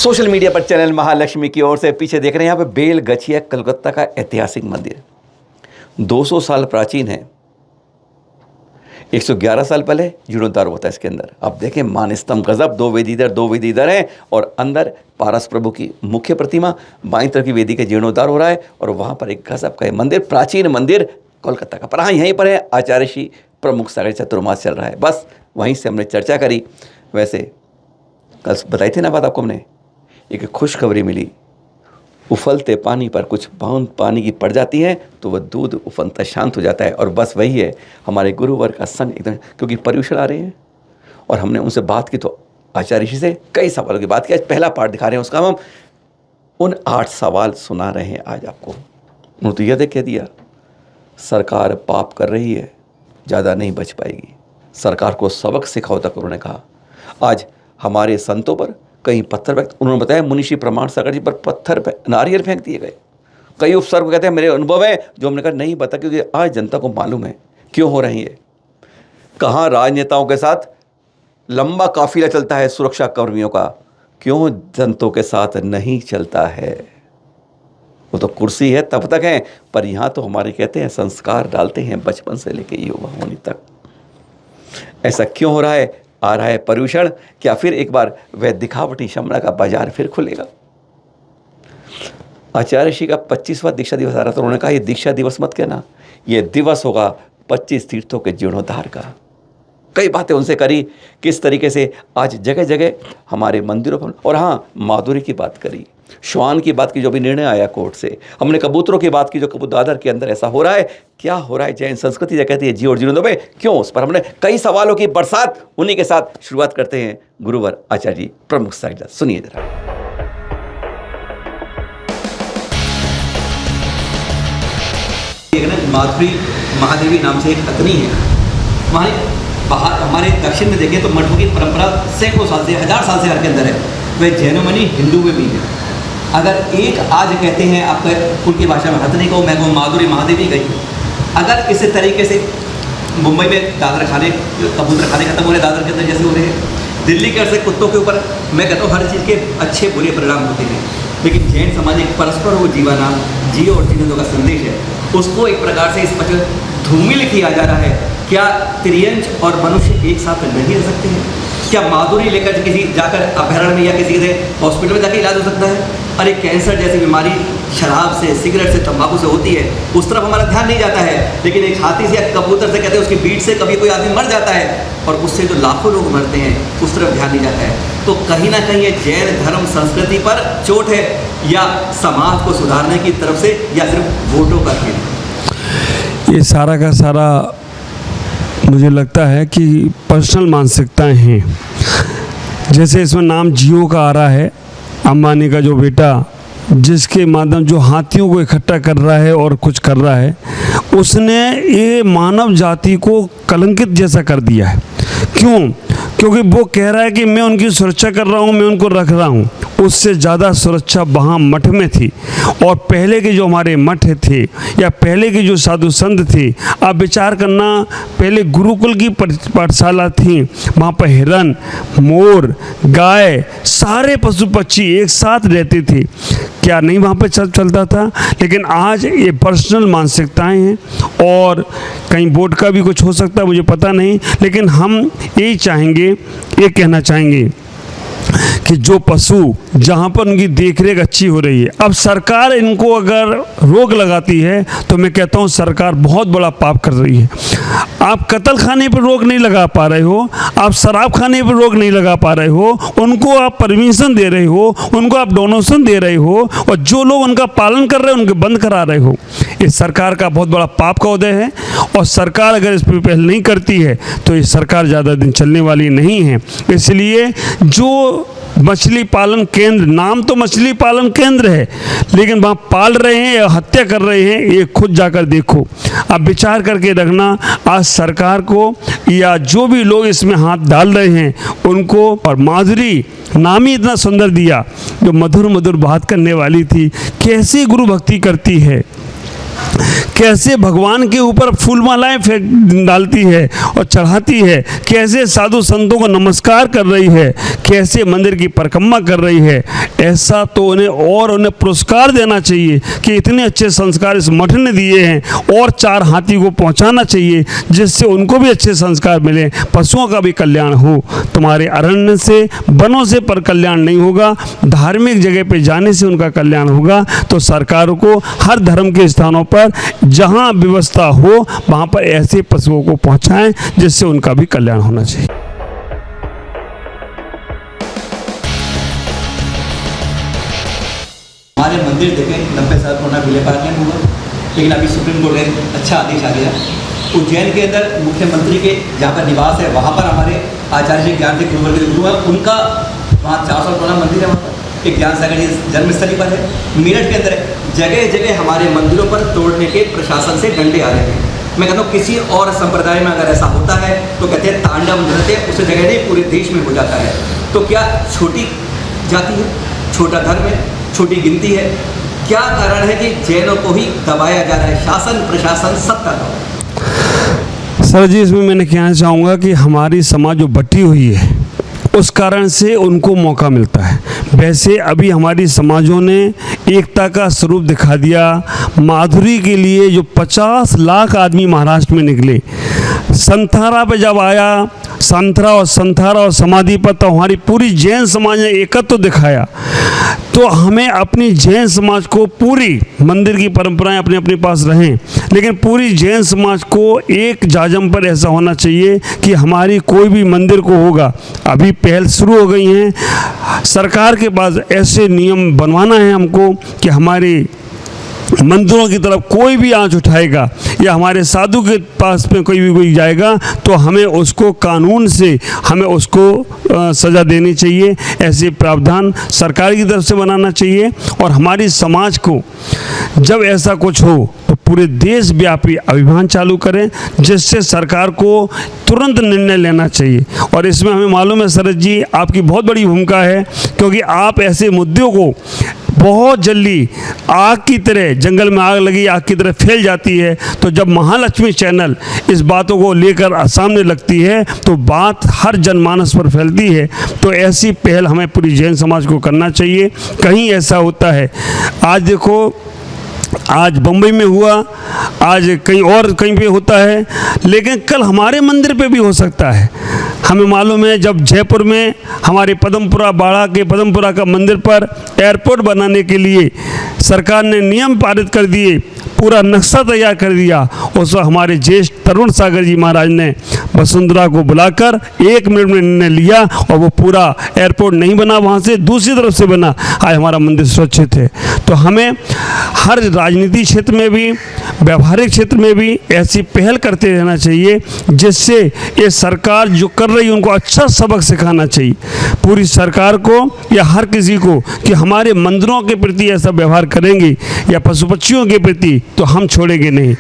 Social media पर channel Mahalakshmi की ओर से पीछे देख रहे हैं यहाँ पे बेल गछिया कलकत्ता का ऐतिहासिक मंदिर 200 साल प्राचीन है। 111 साल पहले जीर्णोद्धार होता है इसके अंदर। आप देखें मान स्तंभ गजब, दो वेदी इधर हैं और अंदर पारस प्रभु की मुख्य प्रतिमा, बाईं तरफ की वेदी का जीर्णोद्धार हो रहा है और वहाँ पर एक गजब का मंदिर, प्राचीन मंदिर कोलकाता का। पर हाँ, यहीं पर है आचार्य श्री प्रमुख सागर चतुर्मास चल रहा है। बस वहीं से हमने चर्चा करी। वैसे कल बताई थी ना बात आपको हमने, एक खुशखबरी मिली। उफलते पानी पर कुछ बूंद पानी की पड़ जाती है तो वह दूध उफलता शांत हो जाता है। और बस वही है हमारे गुरुवर का संग एकदम, क्योंकि पर्युषण आ रहे हैं और हमने उनसे बात की तो आचार्य ऋषि से कई सवालों की बात की। आज पहला पार्ट दिखा रहे हैं उसका, हम उन 8 सवाल सुना रहे हैं आज आपको। उन्होंने तो यह कह दिया सरकार पाप कर रही है, ज़्यादा नहीं बच पाएगी, सरकार को सबक सिखाओ तक उन्होंने कहा। आज हमारे संतों पर कहीं पत्थर फेंक, उन्होंने बताया मुनिषी प्रमाण सागर जी पर पत्थर नारियल फेंक दिए गए। कई उपसर्ग कहते हैं मेरे अनुभव है, जो हमने कहा नहीं बता, क्योंकि आज जनता को मालूम है क्यों हो रही है। कहाँ राजनेताओं के साथ लंबा काफिला चलता है सुरक्षा कर्मियों का, क्यों जनता के साथ नहीं चलता है। वो तो कुर्सी है तब तक है, पर यहाँ तो हमारे कहते हैं संस्कार डालते हैं बचपन से लेकर युवा होने तक। ऐसा क्यों हो रहा है? आ रहा है पर्युषण, क्या फिर एक बार वह दिखावटी शमला का बाजार फिर खुलेगा? आचार्य ऋषि का 25वां दीक्षा दिवस आ रहा था। उन्होंने कहा ये दीक्षा दिवस मत कहना, ये दिवस होगा 25 तीर्थों के जीर्णोद्धार का। कई बातें उनसे करी, किस तरीके से आज जगह जगह हमारे मंदिरों पर। और हाँ, माधुरी की बात करी, श्वान की बात की, जो भी निर्णय आया कोर्ट से। हमने कबूतरों की बात की, जो कबूतर दादर के अंदर ऐसा हो रहा है, क्या हो रहा है। जैन संस्कृति जो कहती है जी और जीवन दो में, क्यों? उस पर हमने कई सवालों की बरसात। उन्हीं के साथ शुरुआत करते हैं गुरुवर आचार्य जी प्रमुख सागर। सुनिए जरा। माधुरी महादेवी नाम से एक अग्नि है, वहाँ बाहर हमारे दक्षिण में देखें तो मठों की परंपरा सैकड़ों साल से, 1000 साल से हर के अंदर है। वह जैनोमणि हिंदू में भी है। अगर एक आज कहते हैं आपके कुल की भाषा में हथनी को, मैं कहूँ माधुरी महादेवी गई। अगर इस तरीके से मुंबई में दादर खाने, कबूतर खाने खत्म हो रहे दादर के अंदर जैसे हो रहे हैं, दिल्ली के ऐसे कुत्तों के ऊपर, मैं कहता हूँ हर चीज़ के अच्छे बुरे परिणाम होते हैं। लेकिन जैन समाज एक परस्पर वो जीवानाम जियो और जीने दो का संदेश है, उसको एक प्रकार से इस पर धूमिल किया जा रहा है। क्या त्रियंच और मनुष्य एक साथ नहीं रह सकते हैं? क्या माधुरी लेकर किसी जाकर अपहरण में या किसी से हॉस्पिटल में जाकर इलाज हो सकता है? अरे कैंसर जैसी बीमारी शराब से, सिगरेट से, तंबाकू से होती है, उस तरफ हमारा ध्यान नहीं जाता है। लेकिन एक हाथी से या कबूतर से कहते हैं उसकी बीट से कभी कोई आदमी मर जाता है और उससे जो लाखों लोग मरते हैं, उस तरफ ध्यान नहीं जाता है। तो कहीं ना कहीं ये जैन धर्म संस्कृति पर चोट है, या समाज को सुधारने की तरफ से, या सिर्फ वोटों का खेल? ये सारा का सारा मुझे लगता है कि पर्सनल मानसिकताएं हैं। जैसे इसमें नाम जियो का आ रहा है, अंबानी का जो बेटा, जिसके माध्यम जो हाथियों को इकट्ठा कर रहा है और कुछ कर रहा है, उसने ये मानव जाति को कलंकित जैसा कर दिया है। क्यों? क्योंकि वो कह रहा है कि मैं उनकी सुरक्षा कर रहा हूँ, मैं उनको रख रहा हूँ। उससे ज़्यादा सुरक्षा वहाँ मठ में थी। और पहले के जो हमारे मठ थे या पहले के जो साधु संत थे, आप विचार करना, पहले गुरुकुल की पाठशाला थी, वहाँ पर हिरन, मोर, गाय, सारे पशु पक्षी एक साथ रहते थे। क्या नहीं वहाँ पर चलता था? लेकिन आज ये पर्सनल मानसिकताएं हैं, और कहीं वोट का भी कुछ हो सकता है, मुझे पता नहीं। लेकिन हम यही चाहेंगे, ये कहना चाहेंगे कि जो पशु जहाँ पर उनकी देखरेख अच्छी हो रही है, अब सरकार इनको अगर रोक लगाती है तो मैं कहता हूँ सरकार बहुत बड़ा पाप कर रही है। आप कत्ल खाने पर रोक नहीं लगा पा रहे हो, आप शराब खाने पर रोक नहीं लगा पा रहे हो, उनको आप परमिशन दे रहे हो, उनको आप डोनेशन दे रहे हो, और जो लोग उनका पालन कर रहे हैं उनके बंद करा रहे हो। ये सरकार का बहुत बड़ा पाप का उदय है, और सरकार अगर इस पर पहल नहीं करती है तो ये सरकार ज़्यादा दिन चलने वाली नहीं है। इसलिए जो मछली पालन केंद्र, नाम तो मछली पालन केंद्र है, लेकिन वहाँ पाल रहे हैं या हत्या कर रहे हैं, ये खुद जाकर देखो। आप विचार करके रखना, आज सरकार को या जो भी लोग इसमें हाथ डाल रहे हैं उनको। और माधुरी नाम ही इतना सुंदर दिया, जो मधुर मधुर बात करने वाली थी, कैसी गुरु भक्ति करती है। कैसे भगवान के ऊपर फूल मालाएं फेंक डालती है और चढ़ाती है, कैसे साधु संतों को नमस्कार कर रही है, कैसे मंदिर की परिक्रमा कर रही है। ऐसा तो उन्हें पुरस्कार देना चाहिए कि इतने अच्छे संस्कार इस मठ ने दिए हैं, और 4 हाथी को पहुंचाना चाहिए जिससे उनको भी अच्छे संस्कार मिले, पशुओं का भी कल्याण हो। तुम्हारे अरण्य से वनों से पर कल्याण नहीं होगा, धार्मिक जगह पे जाने से उनका कल्याण होगा। तो सरकार को हर धर्म के स्थानों पर जहां व्यवस्था हो वहां पर ऐसे पशुओं को पहुंचाएं जिससे उनका भी कल्याण होना चाहिए। हमारे मंदिर देखें 90 साल पुराना विलय पार्लियामेंट हुआ, लेकिन अभी सुप्रीम कोर्ट का अच्छा आदेश आ गया। उज्जैन के अंदर मुख्यमंत्री के जहाँ पर निवास है वहाँ पर हमारे आचार्य श्री ज्ञान देव गुरु है, उनका वहाँ 4 साल पुराना मंदिर है, वहाँ पर एक ज्ञान सागर जी जन्मस्थली पर है। मेरठ के अंदर जगह जगह हमारे मंदिरों पर तोड़ने के प्रशासन से डंडे आ रहे हैं। मैं कहता हूँ किसी और संप्रदाय में अगर ऐसा होता है तो कहते हैं तांडव नृत्य उस जगह नहीं पूरे देश में हो जाता है। तो क्या छोटी जाति है, छोटा धर्म है, छोटी गिनती है? क्या कारण है कि जैनों को ही दबाया जा रहा है, शासन प्रशासन सबका दबाव? सर जी, इसमें मैंने कहना चाहूँगा कि हमारी समाज जो बटी हुई है उस कारण से उनको मौका मिलता है। वैसे अभी हमारी समाजों ने एकता का स्वरूप दिखा दिया। माधुरी के लिए जो 50 लाख आदमी महाराष्ट्र में निकले, संथारा पे जब आया, संथारा और समाधि पर, तो हमारी पूरी जैन समाज ने एकत्व तो दिखाया। तो हमें अपनी जैन समाज को, पूरी मंदिर की परंपराएं अपने अपने पास रहें, लेकिन पूरी जैन समाज को एक जाजम पर ऐसा होना चाहिए कि हमारी कोई भी मंदिर को होगा। अभी पहल शुरू हो गई हैं, सरकार के पास ऐसे नियम बनवाना है हमको कि हमारे मंदिरों की तरफ कोई भी आंच उठाएगा या हमारे साधु के पास में कोई जाएगा तो हमें उसको कानून से हमें उसको सज़ा देनी चाहिए। ऐसे प्रावधान सरकार की तरफ से बनाना चाहिए। और हमारी समाज को जब ऐसा कुछ हो तो पूरे देशव्यापी अभियान चालू करें, जिससे सरकार को तुरंत निर्णय लेना चाहिए। और इसमें हमें मालूम है शरद जी, आपकी बहुत बड़ी भूमिका है, क्योंकि आप ऐसे मुद्दों को बहुत जल्दी, आग की तरह, जंगल में आग लगी आग की तरह फैल जाती है। तो जब महालक्ष्मी चैनल इस बातों को लेकर सामने लगती है तो बात हर जनमानस पर फैलती है। तो ऐसी पहल हमें पूरी जैन समाज को करना चाहिए। कहीं ऐसा होता है, आज देखो, आज बम्बई में हुआ, आज कहीं पे होता है, लेकिन कल हमारे मंदिर पे भी हो सकता है। हमें मालूम है जब जयपुर में हमारे पदमपुरा, बाड़ा के पदमपुरा का मंदिर पर एयरपोर्ट बनाने के लिए सरकार ने नियम पारित कर दिए, पूरा नक्शा तैयार कर दिया। उस वक्त हमारे ज्येष्ठ तरुण सागर जी महाराज ने वसुंधरा को बुलाकर 1 मिनट में निर्णय लिया और वो पूरा एयरपोर्ट नहीं बना, वहाँ से दूसरी तरफ से बना। आज हमारा मंदिर सुरक्षित है। तो हमें हर राजनीति क्षेत्र में भी, व्यवहारिक क्षेत्र में भी ऐसी पहल करते रहना चाहिए, जिससे ये सरकार जो कर रही है उनको अच्छा सबक सिखाना चाहिए पूरी सरकार को या हर किसी को, कि हमारे मंदिरों के प्रति ऐसा व्यवहार करेंगे या पशु पक्षियों के प्रति तो हम छोड़ेंगे नहीं।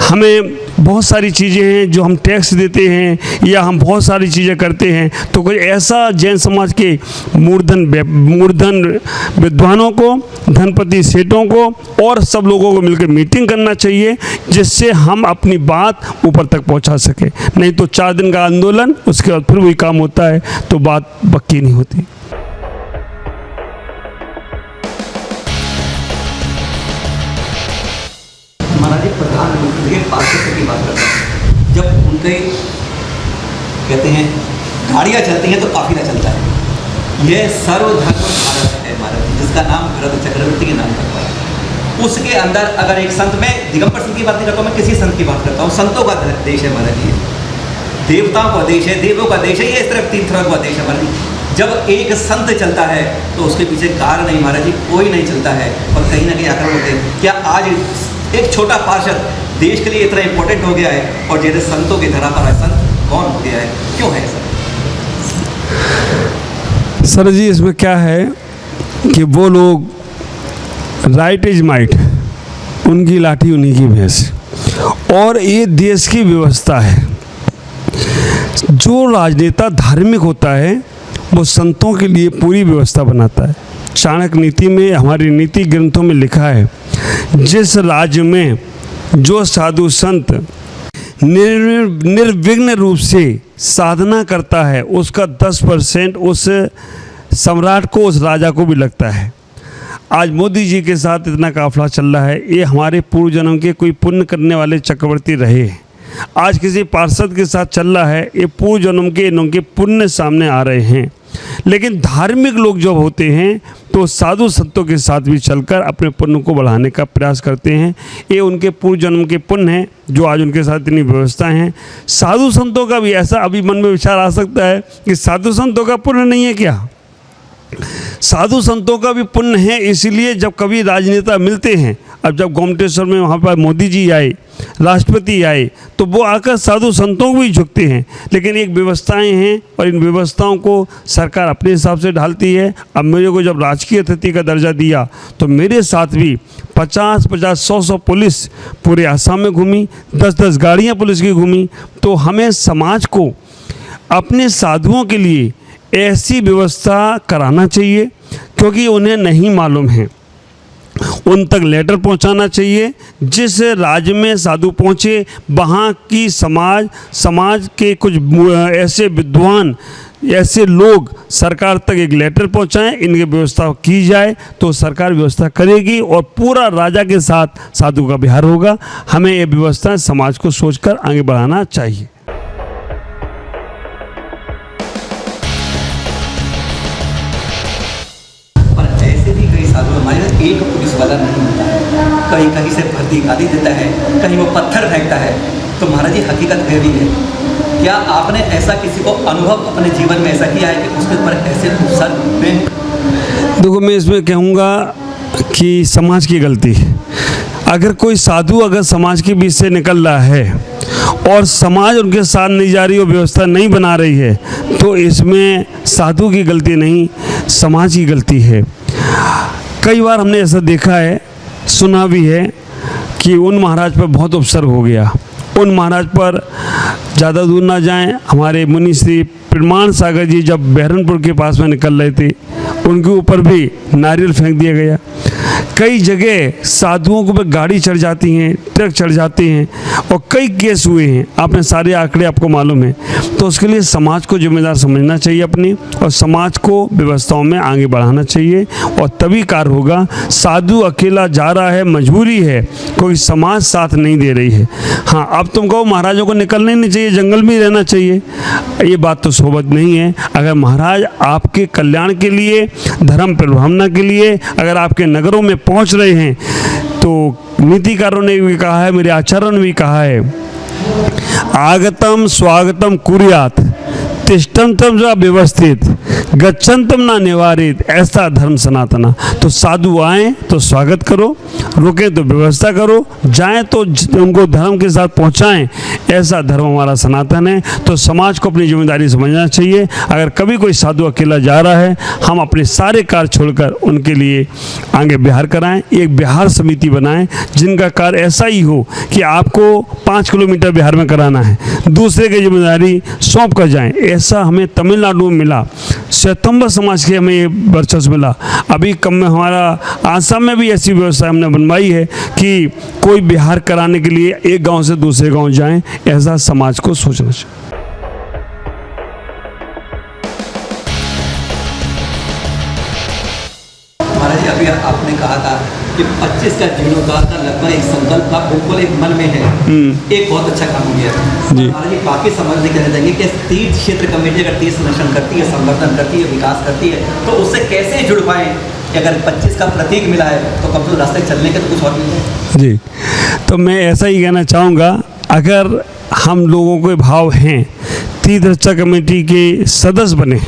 हमें बहुत सारी चीज़ें हैं जो हम टैक्स देते हैं या हम बहुत सारी चीज़ें करते हैं, तो कोई ऐसा जैन समाज के मूर्धन विद्वानों को, धनपति सेठों को और सब लोगों को मिलकर मीटिंग करना चाहिए, जिससे हम अपनी बात ऊपर तक पहुंचा सके। नहीं तो 4 दिन का आंदोलन, उसके बाद फिर वही काम होता है, तो बात पक्की नहीं होती। महाराज जी, प्रधानमंत्री के पार्षद की बात करता हूँ, जब उनके कहते हैं गाड़ियाँ चलती हैं तो काफिला चलता है। यह सर्वधर्म भारत है हमारा, जिसका नाम भरत चक्रवर्ती के नाम पर है। उसके अंदर अगर एक संत, मैं दिगंबर संत की बात नहीं करता हूँ, मैं किसी संत की बात करता हूँ। संतों का देश है हमारा जी, देवताओं का देश है, देवों का देश है, ये इस तरफ तीर्थों का देश है हमारा जी। जब एक संत चलता है तो उसके पीछे कार नहीं महाराज जी, कोई नहीं चलता है, और कहीं ना कहीं आक्रमण होते हैं। क्या आज एक छोटा पार्षद देश के लिए इतना इंपॉर्टेंट हो गया है, और जैसे संतों की धरा पर संत कौन हो गया है? क्यों है सर? सर जी, इसमें क्या है कि वो लोग राइट इज माइट, उनकी लाठी उन्हीं की भैंस, और ये देश की व्यवस्था है। जो राजनेता धार्मिक होता है वो संतों के लिए पूरी व्यवस्था बनाता है। चाणक्य नीति में, हमारी नीति ग्रंथों में लिखा है, जिस राज्य में जो साधु संत निर्विघ्न रूप से साधना करता है उसका 10% उस सम्राट को, उस राजा को भी लगता है। आज मोदी जी के साथ इतना काफिला चल रहा है, ये हमारे पूर्व जन्म के कोई पुण्य करने वाले चक्रवर्ती रहे हैं। आज किसी पार्षद के साथ चल रहा है, ये पूर्व जन्म के इनके पुण्य सामने आ रहे हैं। लेकिन धार्मिक लोग जब होते हैं तो साधु संतों के साथ भी चलकर अपने पुण्य को बढ़ाने का प्रयास करते हैं। ये उनके पूर्व जन्म के पुण्य हैं जो आज उनके साथ इतनी व्यवस्था हैं। साधु संतों का भी ऐसा अभी मन में विचार आ सकता है कि साधु संतों का पुण्य नहीं है क्या? साधु संतों का भी पुण्य है। इसीलिए जब कभी राजनेता मिलते हैं, अब जब गोमटेश्वर में वहाँ पर मोदी जी आए, राष्ट्रपति आए, तो वो आकर साधु संतों को भी झुकते हैं। लेकिन एक व्यवस्थाएं हैं और इन व्यवस्थाओं को सरकार अपने हिसाब से ढालती है। अब मेरे को जब राजकीय अतिथि का दर्जा दिया तो मेरे साथ भी 50-50, 100-100 पुलिस पूरे आसाम में घूमी, 10-10 गाड़ियाँ पुलिस की घूमी। तो हमें समाज को अपने साधुओं के लिए ऐसी व्यवस्था कराना चाहिए, क्योंकि उन्हें नहीं मालूम है। उन तक लेटर पहुंचाना चाहिए, जिस राज्य में साधु पहुंचे वहाँ की समाज के कुछ ऐसे विद्वान, ऐसे लोग सरकार तक एक लेटर पहुंचाएं, इनकी व्यवस्था की जाए तो सरकार व्यवस्था करेगी और पूरा राजा के साथ साधु का व्यवहार होगा। हमें ये व्यवस्था समाज को सोचकर आगे बढ़ाना चाहिए। एक पुलिस वाला नहीं होता है, कहीं कहीं से भर्ती गाली देता है, कहीं वो पत्थर फेंकता है। तो महाराज जी हकीकत है भी है। क्या आपने ऐसा किसी को अनुभव अपने जीवन में ऐसा किया है कि उसके ऊपर ऐसे उत्सर्ग में? देखो, मैं इसमें कहूँगा कि समाज की गलती है। अगर कोई साधु अगर समाज के बीच से निकल रहा है और समाज उनके साथ नहीं जा रही और व्यवस्था नहीं बना रही है, तो इसमें साधु की गलती नहीं, समाज की गलती है। कई बार हमने ऐसा देखा है, सुना भी है कि उन महाराज पर बहुत उपसर्ग हो गया। उन महाराज पर ज़्यादा दूर ना जाएं, हमारे मुनि श्री प्रमाण सागर जी जब बहरनपुर के पास में निकल रहे थे, उनके ऊपर भी नारियल फेंक दिया गया। कई जगह साधुओं के ऊपर गाड़ी चढ़ जाती हैं, ट्रक चढ़ जाते हैं और कई केस हुए हैं। आपने सारे आंकड़े आपको मालूम है। तो उसके लिए समाज को जिम्मेदार समझना चाहिए अपनी, और समाज को व्यवस्थाओं में आगे बढ़ाना चाहिए और तभी कार्य होगा। साधु अकेला जा रहा है, मजबूरी है, कोई समाज साथ नहीं दे रही है। हाँ, अब तुम कहो महाराजों को निकलना ही नहीं चाहिए, जंगल में ही रहना चाहिए, ये बात तो सोबत नहीं है। अगर महाराज आपके कल्याण के लिए, धर्म प्रभावना के लिए अगर आपके नगरों में पहुंच रहे हैं, तो नीतिकारों ने भी कहा है, मेरे आचार्यों ने भी कहा है, आगतम स्वागतम कुर्यात तिष्ठन्तम च व्यवस्थित गच्छन्तम ना निवारित, ऐसा धर्म सनातना। तो साधु आएँ तो स्वागत करो, रुकें तो व्यवस्था करो, जाएं तो उनको धर्म के साथ पहुंचाएं, ऐसा धर्म हमारा सनातन है। तो समाज को अपनी जिम्मेदारी समझना चाहिए। अगर कभी कोई साधु अकेला जा रहा है, हम अपने सारे कार्य छोड़कर उनके लिए आगे बिहार कराएं, एक बिहार समिति बनाएं जिनका कार्य ऐसा ही हो कि आपको 5 किलोमीटर बिहार में कराना है, दूसरे की जिम्मेदारी सौंप कर जाएं। ऐसा हमें तमिलनाडु में मिला, श्वेतंबर समाज के हमें ये वर्चस्व मिला। अभी कम में हमारा आसाम में भी ऐसी व्यवस्था हमने बनवाई है कि कोई बिहार कराने के लिए एक गांव से दूसरे गांव जाएं, ऐसा समाज को सोचना चाहिए। महाराज जी, अभी आपने कहा था कि 25 का जीर्णोद्धार का लगभग एक संकल्प था, बिल्कुल एक मन में है। एक बहुत अच्छा काम हो गया जी। महाराज जी, बाकी समाज ने कहना चाहेंगे कि तीर्थ क्षेत्र कमेटी अगर तीर्थ संरक्षण करती है, संवर्धन करती है, विकास करती है, तो उससे कैसे जुड़ पाएं कि अगर 25 का प्रतीक मिला है तो कम से कम रास्ते चलने के तो कुछ और मिल जाए। जी, तो मैं ऐसा ही कहना चाहूँगा, अगर हम लोगों के भाव हैं तीर्थ रक्षा कमेटी के सदस्य बने,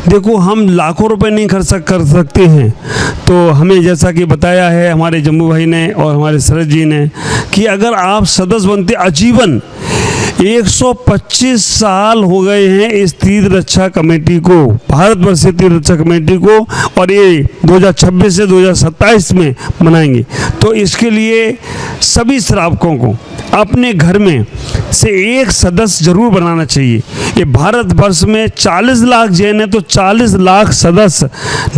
देखो हम लाखों रुपए नहीं खर्च कर सकते हैं, तो हमें जैसा कि बताया है हमारे जम्मू भाई ने और हमारे शरद जी ने कि अगर आप सदस्य बनते आजीवन, 125 साल हो गए हैं इस तीर्थ रक्षा कमेटी को, भारत वर्ष तीर्थ रक्षा कमेटी को, और ये 2026 से 2027 में मनाएंगे। तो इसके लिए सभी श्रावकों को अपने घर में से एक सदस्य जरूर बनाना चाहिए। ये भारतवर्ष में 40 लाख जैन है, तो 40 लाख सदस्य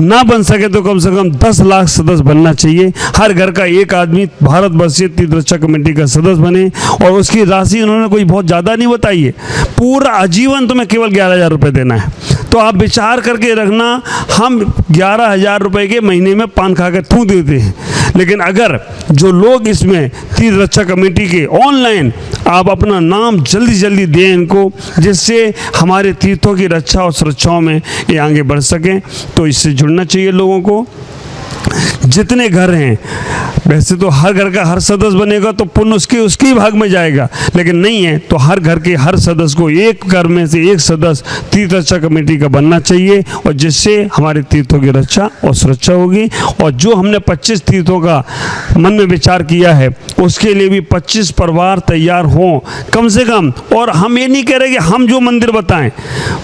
ना बन सके तो कम से कम 10 लाख सदस्य बनना चाहिए। हर घर का एक आदमी भारतवर्षीय तीर्थ रक्षा कमेटी का सदस्य बने, और उसकी राशि उन्होंने कोई बहुत ज़्यादा नहीं बताई है, पूरा आजीवन तुम्हें केवल 11,000 रुपये देना है। तो आप विचार करके रखना, हम 11,000 रुपये के महीने में पान खा कर थूक देते हैं, लेकिन अगर जो लोग इसमें तीर्थ रक्षा कमेटी के ऑनलाइन आप अपना नाम जल्दी जल्दी दें इनको, जिससे हमारे तीर्थों की रक्षा और सुरक्षाओं में ये आगे बढ़ सकें, तो इससे जुड़ना चाहिए लोगों को। जितने घर हैं, वैसे तो हर घर का हर सदस्य बनेगा तो पुण्य उसके ही भाग में जाएगा, लेकिन नहीं है तो हर घर के हर सदस्य को एक घर में से एक सदस्य तीर्थ रक्षा कमेटी का बनना चाहिए, और जिससे हमारे तीर्थों की रक्षा और सुरक्षा होगी। और जो हमने 25 तीर्थों का मन में विचार किया है, उसके लिए भी 25 परिवार तैयार हों कम से कम। और हम ये नहीं कह रहे कि हम जो मंदिर बताएं,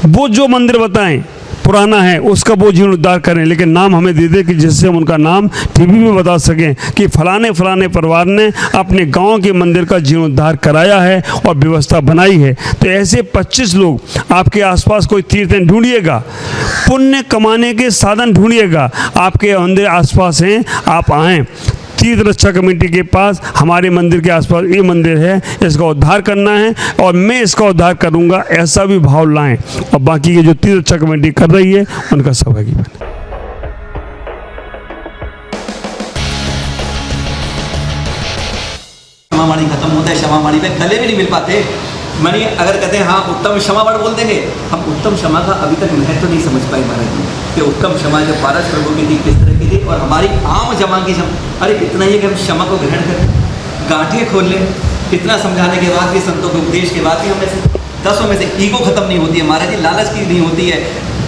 वो जो मंदिर बताएं पुराना है उसका वो जीर्णोद्धार करें, लेकिन नाम हमें दे दे कि जिससे हम उनका नाम टीवी में बता सकें कि फलाने फलाने परिवार ने अपने गांव के मंदिर का जीर्णोद्धार कराया है और व्यवस्था बनाई है। तो ऐसे 25 लोग आपके आसपास कोई तीर्थ ढूंढिएगा, पुण्य कमाने के साधन ढूंढिएगा, आपके मंदिर आसपास हैं, आप आएँ तीर्थ रक्षा कमेटी के पास। हमारे मंदिर के आसपास ये मंदिर है, इसका उद्धार करना है और मैं इसका उद्धार करूंगा, ऐसा भी भाव लाएं, और बाकी के जो तीर्थ रक्षा कमेटी कर रही है उनका सहभागी बने। क्षमावाणी खत्म होता है, क्षमावाणी में गले भी नहीं मिल पाते। मानिए अगर कहते हैं हाँ उत्तम क्षमा वर्ड बोल देंगे, हम उत्तम क्षमा का अभी तक महत्व नहीं समझ पाए महाराज जी, कि उत्तम क्षमा जो पारस प्रभु की थी किस तरह की थी, और हमारी आम क्षमा की क्षमा। अरे इतना ही कि हम क्षमा को ग्रहण करें, गांठें खोल लें। इतना समझाने के बाद भी, संतों के उपदेश के बाद भी हमें से 10 में से ईगो खत्म नहीं होती है महाराज जी, लालच की नहीं होती है,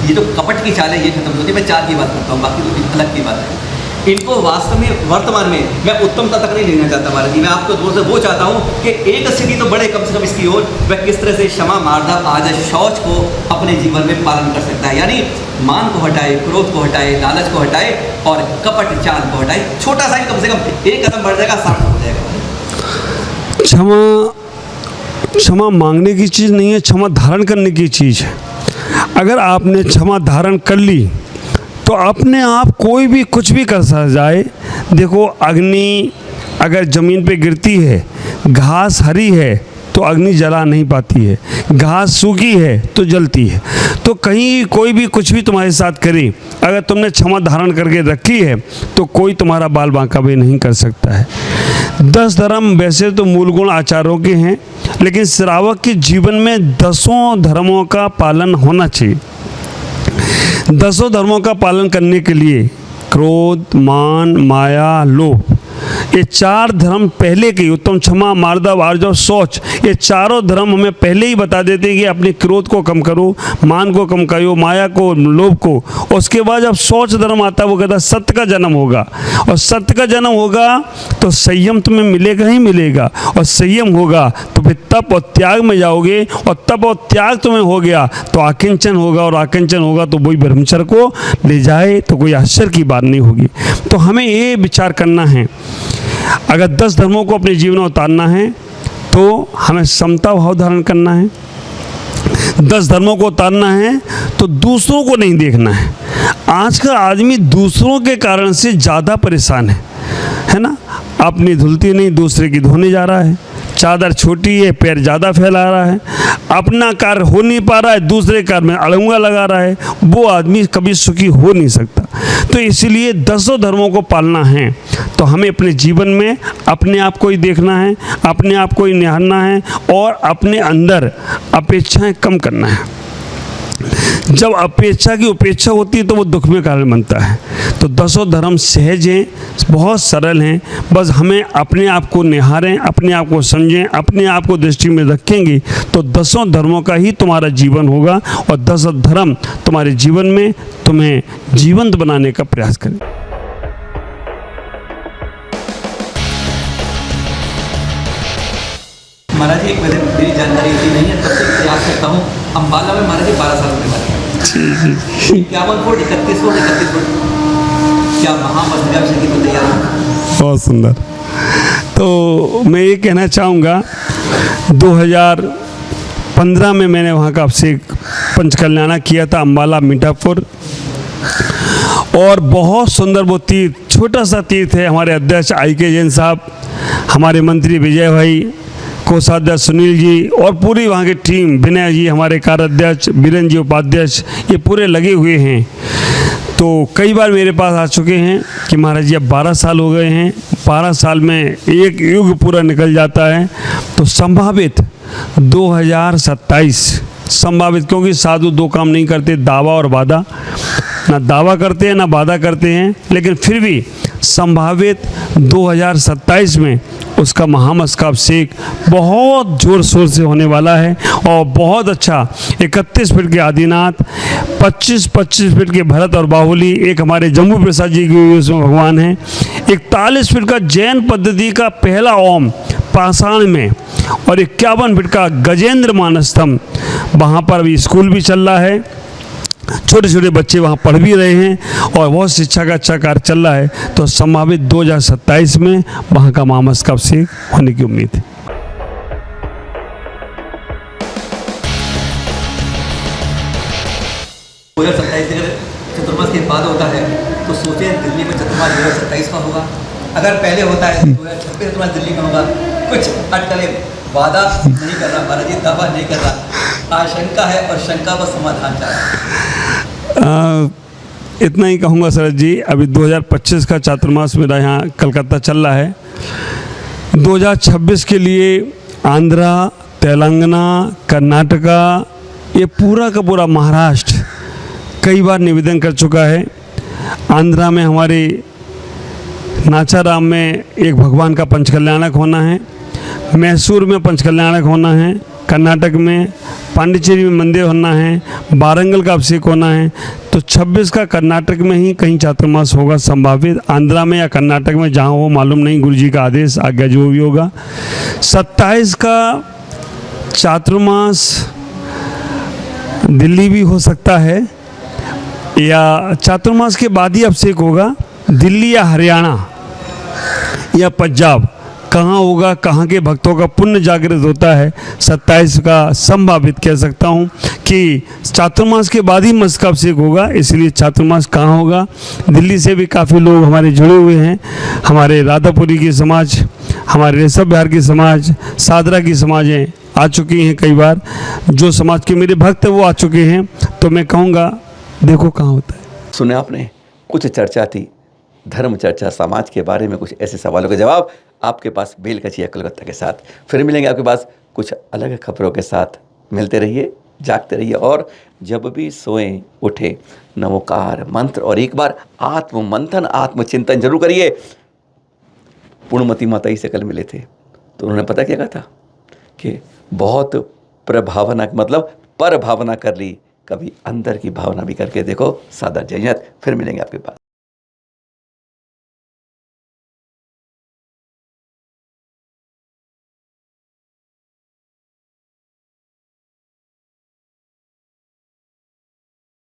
ये जो कपट की चाल है ये खत्म होती है। मैं 4 की बात करता हूँ, बाकी 2 अलग की बात है। इनको वास्तव में वर्तमान में मैं उत्तमता तक नहीं लेना चाहता महाराज जी, मैं आपको जोर से वो चाहता हूँ कि एक स्थिति तो बढ़े कम से कम इसकी ओर, वह किस तरह से क्षमा मार्दव आज शौच को अपने जीवन में पालन कर सकता है। यानी मान को हटाए, क्रोध को हटाए, लालच को हटाए और कपट चाल को हटाए। छोटा सा ही कम से कम एक कदम बढ़ जाएगा, सार्थक हो जाएगा। क्षमा मांगने की चीज़ नहीं है, क्षमा धारण करने की चीज़ है। अगर आपने क्षमा धारण कर ली तो अपने आप कोई भी कुछ भी कर सकता जाए। देखो अग्नि अगर ज़मीन पे गिरती है, घास हरी है तो अग्नि जला नहीं पाती है, घास सूखी है तो जलती है। तो कहीं कोई भी कुछ भी तुम्हारे साथ करे, अगर तुमने क्षमा धारण करके रखी है तो कोई तुम्हारा बाल बांका भी नहीं कर सकता है। 10 धर्म वैसे तो मूल गुण आचार्यों के हैं, लेकिन श्रावक के जीवन में 10 धर्मों का पालन होना चाहिए। 10 धर्मों का पालन करने के लिए क्रोध, मान, माया, लोभ, ये 4 धर्म पहले के, उत्तम, क्षमा, मार्दव, आर्जव, शौच, ये चारों धर्म हमें पहले ही बता देते हैं कि अपने क्रोध को कम करो, मान को कम करो, माया को, लोभ को। उसके बाद जब शौच धर्म आता है वो कहता है सत्य का जन्म होगा, और सत्य का जन्म होगा तो संयम तुम्हें मिलेगा ही मिलेगा, और संयम होगा तो फिर तप और त्याग में जाओगे, और तप और त्याग तुम्हें हो गया तो आकिंचन होगा, और आकिंचन होगा तो वही ब्रह्मचर्य को ले जाए तो कोई आश्चर्य की बात नहीं होगी। तो हमें ये विचार करना है, अगर 10 धर्मों को अपने जीवन में उतारना है तो हमें समता भाव धारण करना है। 10 धर्मों को उतारना है तो दूसरों को नहीं देखना है। आज का आदमी दूसरों के कारण से ज़्यादा परेशान है ना। अपनी धुलती नहीं, दूसरे की धोने जा रहा है, चादर छोटी है, पैर ज़्यादा फैला रहा है, अपना कार्य हो नहीं पा रहा है, दूसरे कार्य में अड़ंगा लगा रहा है, वो आदमी कभी सुखी हो नहीं सकता। तो इसलिए 10 धर्मों को पालना है तो हमें अपने जीवन में अपने आप को ही देखना है, अपने आप को ही निहारना है, और अपने अंदर अपेक्षाएं कम करना है। जब अपेक्षा की उपेक्षा होती है तो वो दुख में कारण बनता है। तो 10 धर्म सहज हैं, बहुत सरल हैं, बस हमें अपने आप को निहारें, अपने आप को समझें, अपने आप को दृष्टि में रखेंगे तो 10 धर्मों का ही तुम्हारा जीवन होगा, और 10 धर्म तुम्हारे जीवन में तुम्हें जीवंत बनाने का प्रयास करें। महाराज जी, एक मेरी जानकारी इतनी नहीं है, तब से प्रयास करता हूँ। अम्बाला में महाराज जी 12 साल होने वाले हैं। 51 फुट, 31 फुट, 31 फुट, क्या महामस्तकाभिषेक की तो तैयार है। बहुत सुंदर। तो मैं ये कहना चाहूँगा 2015 में मैंने वहाँ का अभिषेक पंचकल्याणा किया था, अम्बाला मीठापुर। और बहुत सुंदर वो तीर्थ, छोटा सा तीर्थ है। हमारे अध्यक्ष IK जैन साहब, हमारे मंत्री विजय भाई, कोषाध्यक्ष सुनील जी और पूरी वहाँ की टीम, विनय जी हमारे कार्याध्यक्ष, बीरेन जी उपाध्यक्ष, ये पूरे लगे हुए हैं। तो कई बार मेरे पास आ चुके हैं कि महाराज जी अब 12 साल हो गए हैं, 12 साल में एक युग पूरा निकल जाता है। तो संभावित 2027 संभावित, क्योंकि साधु दो काम नहीं करते, दावा और वादा, ना दावा करते हैं ना वादा करते हैं, लेकिन फिर भी संभावित 2027 में उसका महामस्तकाभिषेक बहुत ज़ोर शोर से होने वाला है। और बहुत अच्छा 31 फीट के आदिनाथ, 25 फीट के भरत और बाहुली, एक हमारे जम्मू प्रसाद जी के उसमें भगवान हैं, 41 फीट का जैन पद्धति का पहला ओम पाषाण में, और 51 फीट का गजेंद्र मानस्तंभ। वहाँ पर अभी स्कूल भी चल रहा है, छोटे छोटे बच्चे वहाँ पढ़ भी रहे हैं और बहुत शिक्षा का अच्छा कार्य चल रहा है। तो संभावित 2027 में वहाँ का महामस्तकाभिषेक होने की उम्मीद है। 2027 अगर चतुर्मास के बाद होता है तो सोचें दिल्ली में चतुर्मास 2027 में होगा। अगर पहले होता है तो 2026 चतुर्मास दिल्ली में होगा। कुछ अटकलें, वादा नहीं कर रहा महाराज जी, दावा नहीं कर रहा, आशंका है और शंका पर समाधान चाह रहा है। इतना ही कहूँगा शरद जी। अभी 2025 का चातुर्मास मेरा यहाँ कलकत्ता चल रहा है। 2026 के लिए आंध्रा, तेलंगाना, कर्नाटका, ये पूरा का पूरा महाराष्ट्र कई बार निवेदन कर चुका है। आंध्रा में हमारे नाचाराम में एक भगवान का पंचकल्याणक होना है, मैसूर में पंचकल्याणक होना है, कर्नाटक में पांडिचेरी में मंदिर होना है, वारंगल का अभिषेक होना है। तो 26 का कर्नाटक में ही कहीं चातुर्मास होगा संभावित, आंध्रा में या कर्नाटक में, जहाँ हो मालूम नहीं, गुरु जी का आदेश आज्ञा जो भी होगा। 27 का चातुर्मास दिल्ली भी हो सकता है, या चातुर्मास के बाद ही अभिषेक होगा, दिल्ली या हरियाणा या पंजाब, कहाँ होगा, कहाँ के भक्तों का पुण्य जागृत होता है। 27 का संभावित कह सकता हूँ कि चातुर्मास के बाद ही मस्तकाभिषेक होगा, इसलिए चातुर्मास कहाँ होगा। दिल्ली से भी काफ़ी लोग हमारे जुड़े हुए हैं, हमारे राधापुरी की समाज, हमारे ऋषभ बिहार की समाज, सादरा की समाजें आ चुकी हैं। कई बार जो समाज के मेरे भक्त हैं वो आ चुके हैं। तो मैं कहूँगा देखो कहाँ होता है। सुने आपने, कुछ चर्चा थी, धर्म चर्चा, समाज के बारे में कुछ ऐसे सवालों के जवाब आपके पास बेल कचिया कलकत्ता के साथ। फिर मिलेंगे आपके पास कुछ अलग खबरों के साथ। मिलते रहिए, जागते रहिए और जब भी सोएं उठे नमोकार मंत्र और एक बार आत्म मंथन, आत्मचिंतन जरूर करिए। पूर्णमती माता ही से कल मिले थे तो उन्होंने पता क्या कहा था कि बहुत प्रभावना, मतलब पर भावना कर ली, कभी अंदर की भावना भी करके देखो। सादर जय हिंद। फिर मिलेंगे आपके पास।